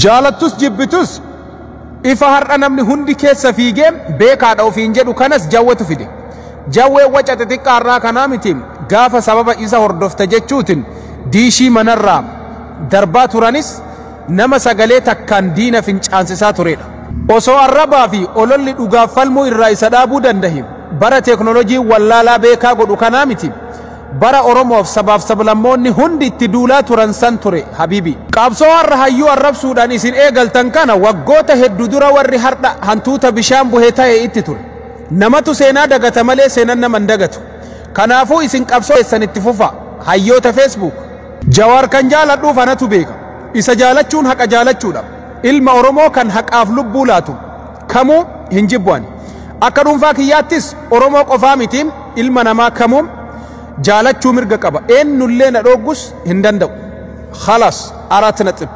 Jaalatus jibbitus ifa har'a namni hundi keessa fiigee beekaadha ofiin jedhu kanas jawwatu fide. Jawwee wacate xiqqaarraa kanaa miti gaafa sababa isa hordofta jechuutiin diishii manarraa darbaa turanis nama sagalee takkaan diina fincaansisaa turedha. Osoo arrabaa fi ololli dhugaaf falmuu irraa isa dhaabuu dandahi bara teeknoolojii wallaalaa beekaa godhu kanaa miti. Bara Oromoof sabaaf sablammoonni hundi itti duulaa turan san ture habibi. Qabsoo har'a hayyuu arrabsuudhaan isin eegaltan kana waggoota hedduu dura warri har'a hantuuta bishaan buhee ta'e itti ture. Namatu seenaa dagata malee seenan naman dagatu. Kanaafuu isin qabsoo keessan itti fufa hayyoota Facebook. Jawaar kan jaaladhuuf anatu beeka. Isa jaalachuun haqa jaalachuudha. Ilma Oromoo kan haqaaf lubbuu laatu kamuu hin jibbu'ani. Akka dhuunfaa kiyyaattis Oromoo qofaa miti ilma namaa kamuu jaalachuu mirga qaba. Eenyullee na dhoogus hin danda'u. Khalas arat naxib.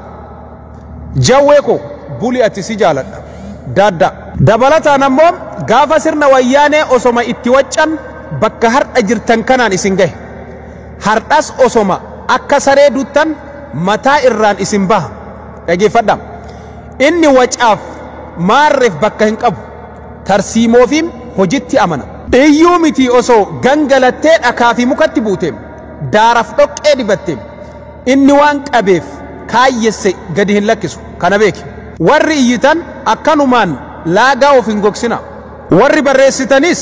Jawwee ko buli ati si jaaladha. Daadda. Dabalataan ammoo gaafa sirna wayyaanee osoma itti waccan bakka har'a jirtan kanaan isin gahe. Har'as osoma akka saree duttan mataa irraan isin baha. Dhageeffadhaa. Inni wacaaf maarreef bakka hin qabu. Tarsiimoofiin hojitti amana. Iyyuu miti osoo gangalattee dhakaa fi mukatti buuteem daaraaf dhoqqee dibatteem inni waan qabeef kaayyesse gadi hin lakkisu kana beeki. Warri iyyitan akkanumaan laagaa of hin gogsina. Warri barreessitanis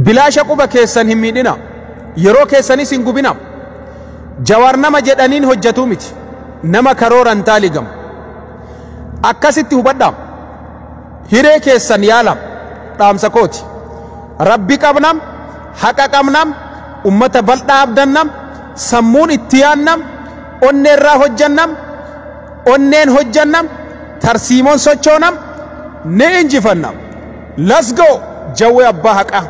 bilaasha quba keessan hin miidhina. Yeroo keessanis hin gubina. Jawaar nama jedhaniin hojjatuu miti. Nama karooran taaligam. Akkasitti hubadhaa. Hiree keessan yaalam dhaamsa kooti. Rabbi qabnam, haqa qabnam, ummata bal'aa abdannam, sammuun itti yaannam, onneerraa hojjannam, onneen hojjannam, tarsiimoon sochoonam, ni injifannam. Let's go! Jawwee abbaa haqaa.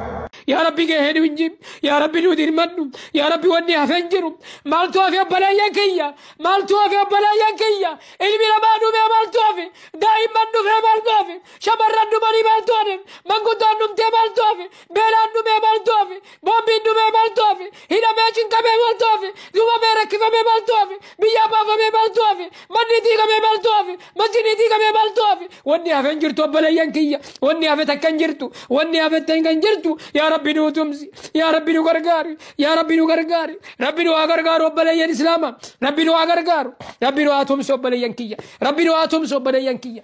يا ربي جهني ونجيب يا ربي نودي مدنو يا ربي ودني أفنجرو مالتوا في بلا يكيا مالتوا في بلا يكيا إلمي لمانو في مالتوا في دائم مدنو في مالتوا في شمر رنو ماني مالتوا في منقود رنو تي مالتوا في بيلانو في مالتوا في بومبي نو في مالتوا في هنا ماشين كمي مالتوا في دوما ميرك في مالتوا في بيا بابا في مالتوا في مني تي كمي مالتوا في مسجني تي كمي مالتوا في ودني أفنجرتو بلا يكيا ودني أفتكنجرتو ودني أفتكنجرتو يا ربي نو تمسي يا ربي نو غرغاري يا ربي نو غرغاري ربي نو غرغارو بلين اسلام ربي نو غرغارو ربي نو اتوم سو بلين كيا ربي نو اتوم سو بلين كيا